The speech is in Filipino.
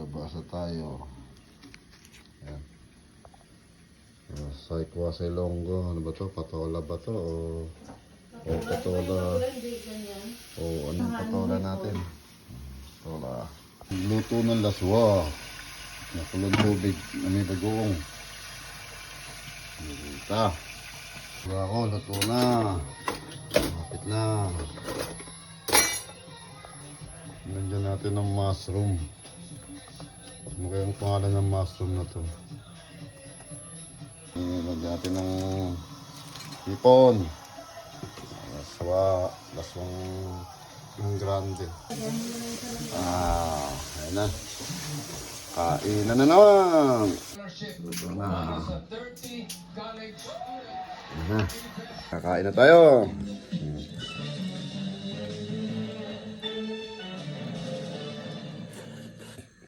Labasa tayo. Ayan. Saikwa sa Ilonggo. Ano ba to? Patola ba to? O patola? O anong patola natin? Patola. Luto ng laswa. Nakulong tubig na may bagoong. Ito. Ako, luto na. Kapit na. Nandiyan natin ng mushroom. Ano kaya ang pangalan ng mushroom na to? Nandiyan natin ng hipon. Laswang yung grande. Ayan na. Kain na naman. Luto na. Ayan na. Kakain na tayo.